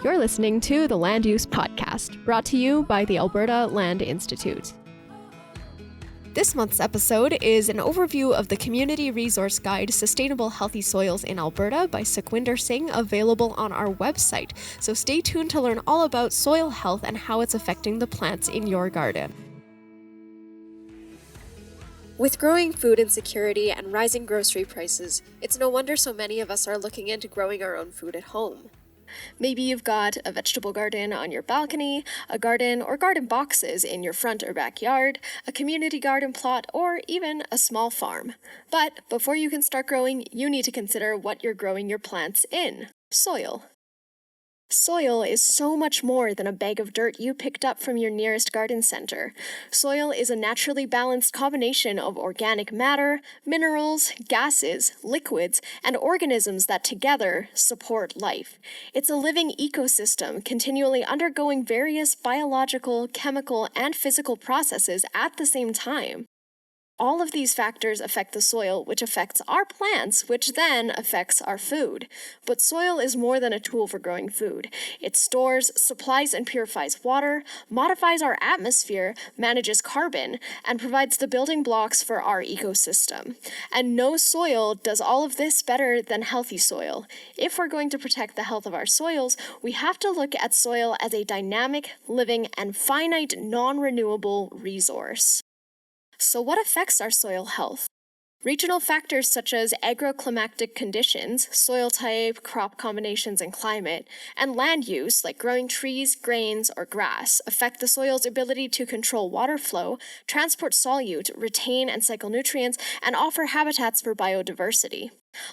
You're listening to the Land Use Podcast, brought to you by the Alberta Land Institute. This month's episode is an overview of the Community Resource Guide, Sustainable Healthy Soils in Alberta by Sukhwinder Singh, available on our website. So stay tuned to learn all about soil health and how it's affecting the plants in your garden. With growing food insecurity and rising grocery prices, it's no wonder so many of us are looking into growing our own food at home. Maybe you've got a vegetable garden on your balcony, a garden or garden boxes in your front or backyard, a community garden plot, or even a small farm. But before you can start growing, you need to consider what you're growing your plants in: soil. Soil is so much more than a bag of dirt you picked up from your nearest garden center. Soil is a naturally balanced combination of organic matter, minerals, gases, liquids, and organisms that together support life. It's a living ecosystem continually undergoing various biological, chemical, and physical processes at the same time. All of these factors affect the soil, which affects our plants, which then affects our food. But soil is more than a tool for growing food. It stores, supplies, and purifies water, modifies our atmosphere, manages carbon, and provides the building blocks for our ecosystem. And no soil does all of this better than healthy soil. If we're going to protect the health of our soils, we have to look at soil as a dynamic, living, and finite, non-renewable resource. So what affects our soil health? Regional factors such as agroclimatic conditions, soil type, crop combinations, and climate, and land use like growing trees, grains, or grass affect the soil's ability to control water flow, transport solute, retain and cycle nutrients, and offer habitats for biodiversity.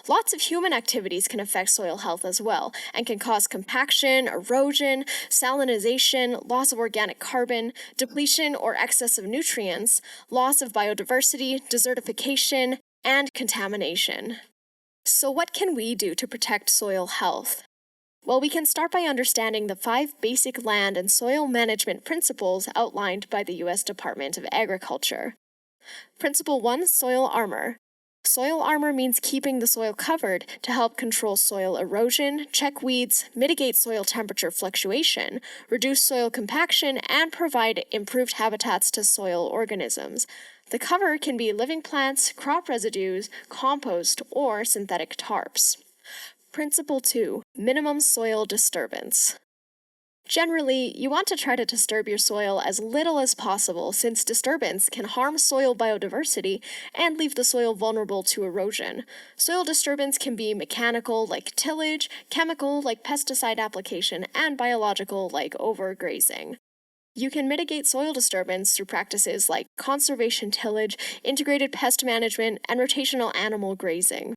Lots of human activities can affect soil health as well, and can cause compaction, erosion, salinization, loss of organic carbon, depletion or excess of nutrients, loss of biodiversity, desertification, and contamination. So what can we do to protect soil health? Well, we can start by understanding the 5 basic land and soil management principles outlined by the U.S. Department of Agriculture. Principle 1, soil armor. Soil armor means keeping the soil covered to help control soil erosion, check weeds, mitigate soil temperature fluctuation, reduce soil compaction, and provide improved habitats to soil organisms. The cover can be living plants, crop residues, compost, or synthetic tarps. Principle 2, minimum soil disturbance. Generally, you want to try to disturb your soil as little as possible, since disturbance can harm soil biodiversity and leave the soil vulnerable to erosion. Soil disturbance can be mechanical, like tillage, chemical, like pesticide application, and biological, like overgrazing. You can mitigate soil disturbance through practices like conservation tillage, integrated pest management, and rotational animal grazing.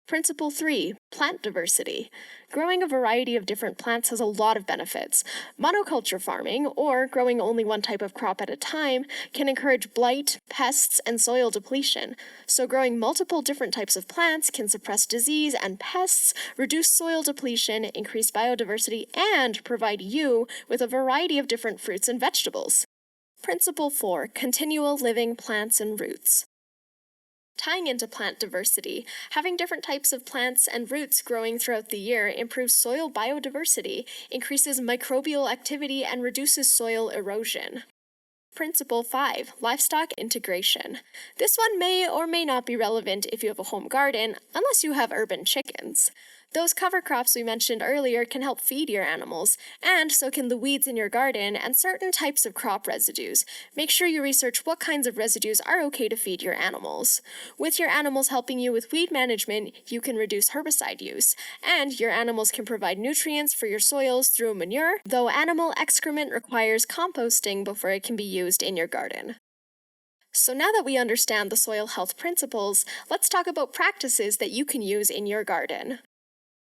Principle 3, plant diversity. Growing a variety of different plants has a lot of benefits. Monoculture farming, or growing only one type of crop at a time, can encourage blight, pests, and soil depletion. So growing multiple different types of plants can suppress disease and pests, reduce soil depletion, increase biodiversity, and provide you with a variety of different fruits and vegetables. Principle 4, continual living plants and roots. Tying into plant diversity, having different types of plants and roots growing throughout the year improves soil biodiversity, increases microbial activity, and reduces soil erosion. Principle 5, livestock integration. This one may or may not be relevant if you have a home garden, unless you have urban chickens. Those cover crops we mentioned earlier can help feed your animals, and so can the weeds in your garden and certain types of crop residues. Make sure you research what kinds of residues are okay to feed your animals. With your animals helping you with weed management, you can reduce herbicide use, and your animals can provide nutrients for your soils through manure, though animal excrement requires composting before it can be used in your garden. So now that we understand the soil health principles, let's talk about practices that you can use in your garden.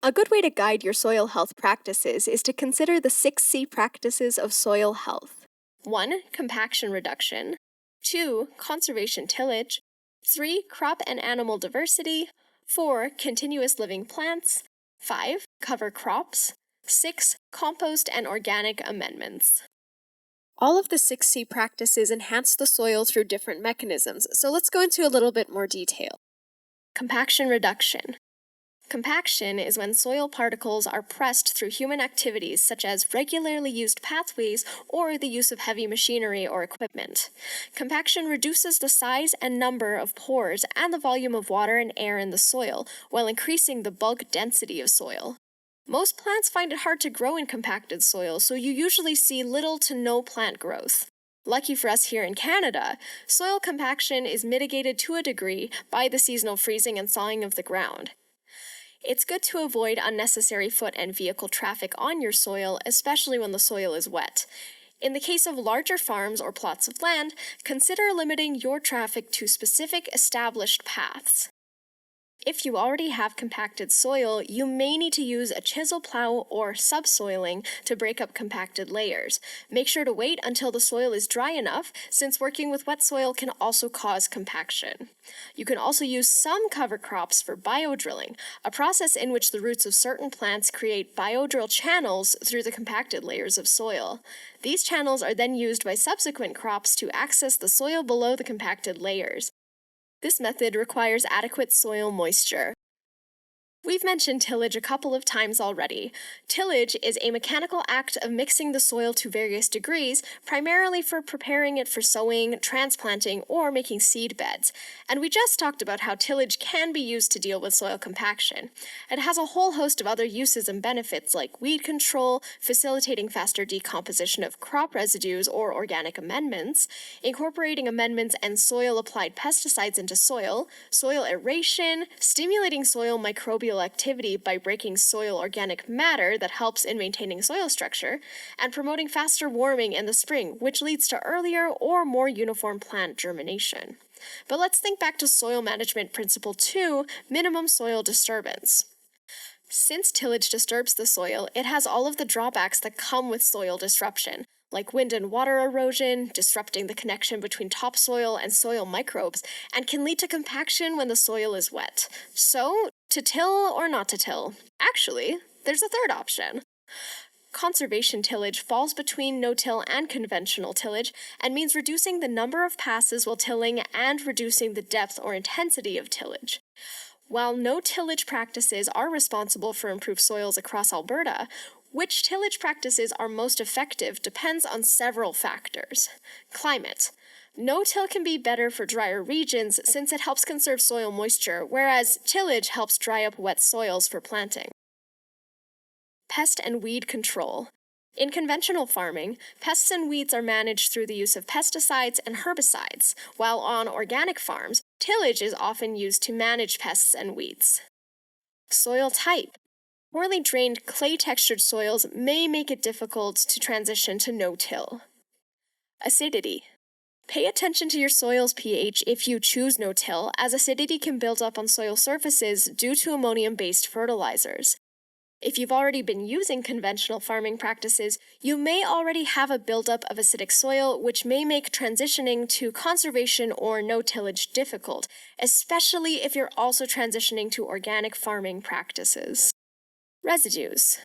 A good way to guide your soil health practices is to consider the 6 C practices of soil health. 1. Compaction reduction. 2. Conservation tillage. 3. Crop and animal diversity. 4. Continuous living plants. 5. Cover crops. 6. Compost and organic amendments. All of the 6 C practices enhance the soil through different mechanisms, so let's go into a little bit more detail. Compaction reduction. Compaction is when soil particles are pressed through human activities such as regularly used pathways or the use of heavy machinery or equipment. Compaction reduces the size and number of pores and the volume of water and air in the soil while increasing the bulk density of soil. Most plants find it hard to grow in compacted soil, so you usually see little to no plant growth. Lucky for us here in Canada, soil compaction is mitigated to a degree by the seasonal freezing and thawing of the ground. It's good to avoid unnecessary foot and vehicle traffic on your soil, especially when the soil is wet. In the case of larger farms or plots of land, consider limiting your traffic to specific established paths. If you already have compacted soil, you may need to use a chisel plow or subsoiling to break up compacted layers. Make sure to wait until the soil is dry enough, since working with wet soil can also cause compaction. You can also use some cover crops for biodrilling, a process in which the roots of certain plants create biodrill channels through the compacted layers of soil. These channels are then used by subsequent crops to access the soil below the compacted layers. This method requires adequate soil moisture. We've mentioned tillage a couple of times already. Tillage is a mechanical act of mixing the soil to various degrees, primarily for preparing it for sowing, transplanting, or making seed beds. And we just talked about how tillage can be used to deal with soil compaction. It has a whole host of other uses and benefits like weed control, facilitating faster decomposition of crop residues or organic amendments, incorporating amendments and soil-applied pesticides into soil, soil aeration, stimulating soil microbial activity by breaking soil organic matter that helps in maintaining soil structure, and promoting faster warming in the spring, which leads to earlier or more uniform plant germination. But let's think back to soil management principle 2, minimum soil disturbance. Since tillage disturbs the soil, it has all of the drawbacks that come with soil disruption, like wind and water erosion, disrupting the connection between topsoil and soil microbes, and can lead to compaction when the soil is wet. So, to till or not to till? Actually, there's a third option. Conservation tillage falls between no-till and conventional tillage and means reducing the number of passes while tilling and reducing the depth or intensity of tillage. While no-tillage practices are responsible for improved soils across Alberta, which tillage practices are most effective depends on several factors. Climate. No-till can be better for drier regions since it helps conserve soil moisture, whereas tillage helps dry up wet soils for planting. Pest and weed control. In conventional farming, pests and weeds are managed through the use of pesticides and herbicides, while on organic farms, tillage is often used to manage pests and weeds. Soil type. Poorly drained clay-textured soils may make it difficult to transition to no-till. Acidity. Pay attention to your soil's pH if you choose no-till, as acidity can build up on soil surfaces due to ammonium-based fertilizers. If you've already been using conventional farming practices, you may already have a buildup of acidic soil, which may make transitioning to conservation or no-tillage difficult, especially if you're also transitioning to organic farming practices. Residues.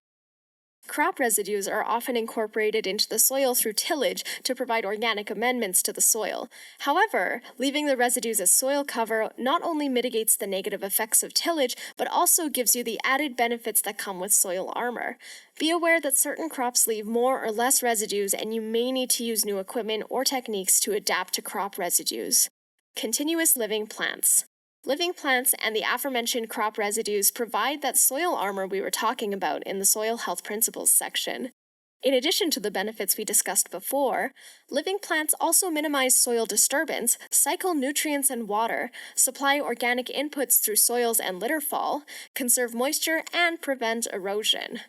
Crop residues are often incorporated into the soil through tillage to provide organic amendments to the soil. However, leaving the residues as soil cover not only mitigates the negative effects of tillage, but also gives you the added benefits that come with soil armor. Be aware that certain crops leave more or less residues, and you may need to use new equipment or techniques to adapt to crop residues. Continuous living plants. Living plants and the aforementioned crop residues provide that soil armor we were talking about in the Soil Health Principles section. In addition to the benefits we discussed before, living plants also minimize soil disturbance, cycle nutrients and water, supply organic inputs through soils and litter fall, conserve moisture, and prevent erosion.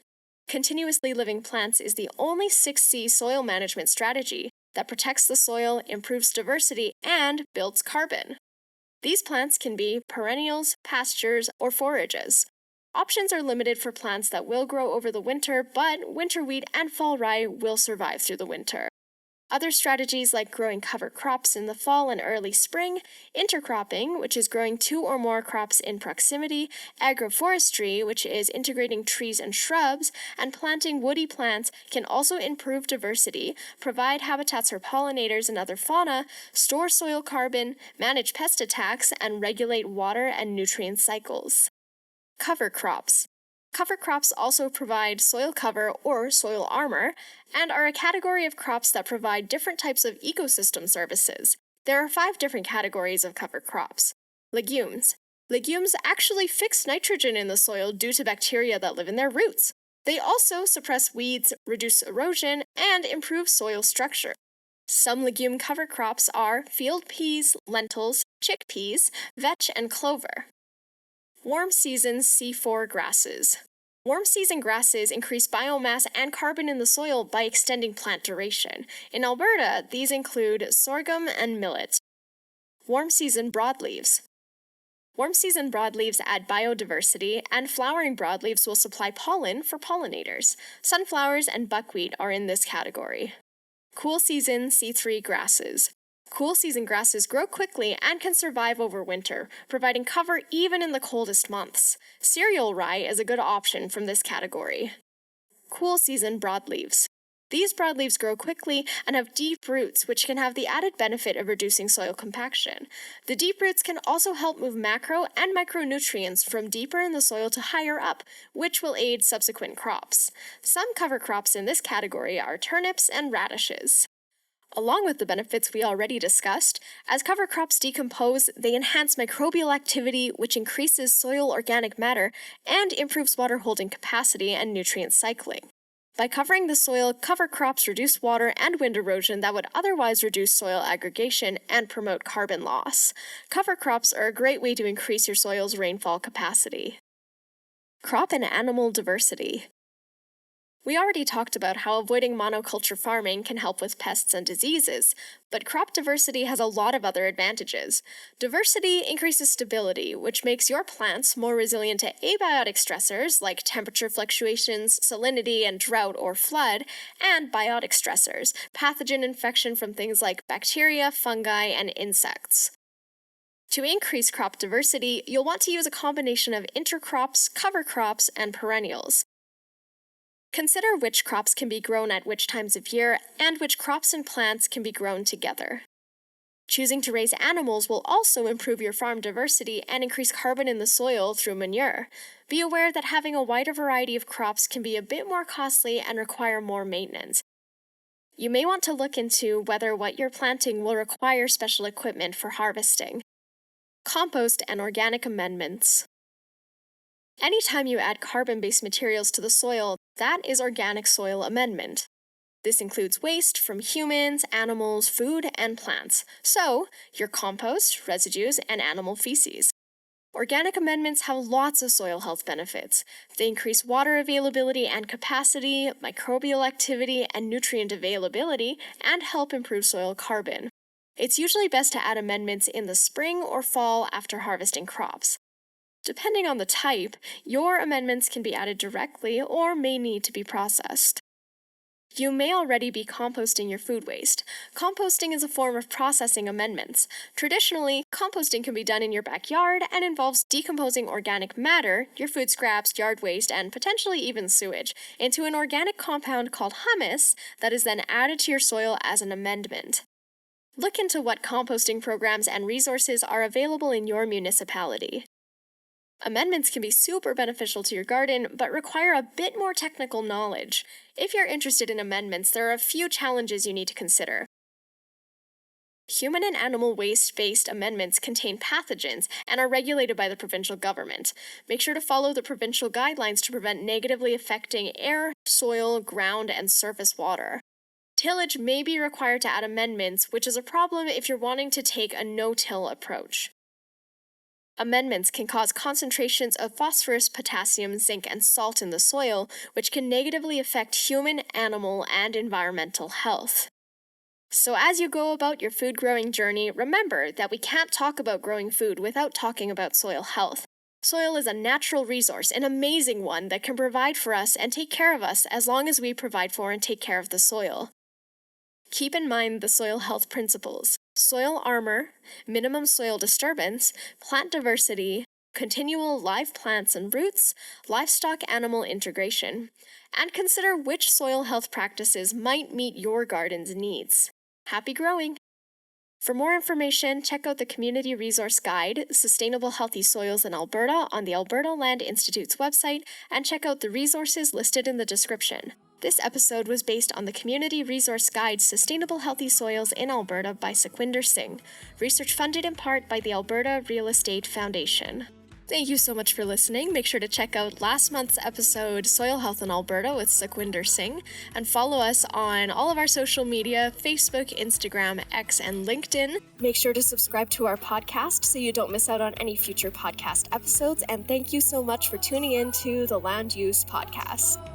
Continuously living plants is the only 6C soil management strategy that protects the soil, improves diversity, and builds carbon. These plants can be perennials, pastures, or forages. Options are limited for plants that will grow over the winter, but winterweed and fall rye will survive through the winter. Other strategies like growing cover crops in the fall and early spring, intercropping, which is growing 2 or more crops in proximity, agroforestry, which is integrating trees and shrubs, and planting woody plants can also improve diversity, provide habitats for pollinators and other fauna, store soil carbon, manage pest attacks, and regulate water and nutrient cycles. Cover crops. Cover crops also provide soil cover or soil armor and are a category of crops that provide different types of ecosystem services. There are 5 different categories of cover crops. Legumes. Legumes actually fix nitrogen in the soil due to bacteria that live in their roots. They also suppress weeds, reduce erosion, and improve soil structure. Some legume cover crops are field peas, lentils, chickpeas, vetch, and clover. Warm season C4 grasses. Warm season grasses increase biomass and carbon in the soil by extending plant duration. In Alberta, these include sorghum and millet. Warm season broadleaves. Warm season broadleaves add biodiversity, and flowering broadleaves will supply pollen for pollinators. Sunflowers and buckwheat are in this category. Cool season C3 grasses. Cool season grasses grow quickly and can survive over winter, providing cover even in the coldest months. Cereal rye is a good option from this category. Cool season broadleaves. These broadleaves grow quickly and have deep roots, which can have the added benefit of reducing soil compaction. The deep roots can also help move macro and micronutrients from deeper in the soil to higher up, which will aid subsequent crops. Some cover crops in this category are turnips and radishes. Along with the benefits we already discussed, as cover crops decompose, they enhance microbial activity, which increases soil organic matter and improves water holding capacity and nutrient cycling. By covering the soil, cover crops reduce water and wind erosion that would otherwise reduce soil aggregation and promote carbon loss. Cover crops are a great way to increase your soil's rainfall capacity. Crop and animal diversity. We already talked about how avoiding monoculture farming can help with pests and diseases, but crop diversity has a lot of other advantages. Diversity increases stability, which makes your plants more resilient to abiotic stressors like temperature fluctuations, salinity, and drought or flood, and biotic stressors, pathogen infection from things like bacteria, fungi, and insects. To increase crop diversity, you'll want to use a combination of intercrops, cover crops, and perennials. Consider which crops can be grown at which times of year and which crops and plants can be grown together. Choosing to raise animals will also improve your farm diversity and increase carbon in the soil through manure. Be aware that having a wider variety of crops can be a bit more costly and require more maintenance. You may want to look into whether what you're planting will require special equipment for harvesting. Compost and organic amendments. Anytime you add carbon-based materials to the soil, that is organic soil amendment. This includes waste from humans, animals, food, and plants. So, your compost, residues, and animal feces. Organic amendments have lots of soil health benefits. They increase water availability and capacity, microbial activity, and nutrient availability, and help improve soil carbon. It's usually best to add amendments in the spring or fall after harvesting crops. Depending on the type, your amendments can be added directly or may need to be processed. You may already be composting your food waste. Composting is a form of processing amendments. Traditionally, composting can be done in your backyard and involves decomposing organic matter, your food scraps, yard waste, and potentially even sewage, into an organic compound called humus that is then added to your soil as an amendment. Look into what composting programs and resources are available in your municipality. Amendments can be super beneficial to your garden, but require a bit more technical knowledge. If you're interested in amendments, there are a few challenges you need to consider. Human and animal waste-based amendments contain pathogens and are regulated by the provincial government. Make sure to follow the provincial guidelines to prevent negatively affecting air, soil, ground, and surface water. Tillage may be required to add amendments, which is a problem if you're wanting to take a no-till approach. Amendments can cause concentrations of phosphorus, potassium, zinc, and salt in the soil, which can negatively affect human, animal, and environmental health. So as you go about your food growing journey, remember that we can't talk about growing food without talking about soil health. Soil is a natural resource, an amazing one that can provide for us and take care of us as long as we provide for and take care of the soil. Keep in mind the soil health principles: soil armor, minimum soil disturbance, plant diversity, continual live plants and roots, livestock-animal integration, and consider which soil health practices might meet your garden's needs. Happy growing! For more information, check out the Community Resource Guide, Sustainable Healthy Soils in Alberta on the Alberta Land Institute's website, and check out the resources listed in the description. This episode was based on the Community Resource Guide, Sustainable Healthy Soils in Alberta by Sukhwinder Singh, research funded in part by the Alberta Real Estate Foundation. Thank you so much for listening. Make sure to check out last month's episode, Soil Health in Alberta with Sukhwinder Singh, and follow us on all of our social media, Facebook, Instagram, X, and LinkedIn. Make sure to subscribe to our podcast so you don't miss out on any future podcast episodes, and thank you so much for tuning in to the Land Use Podcast.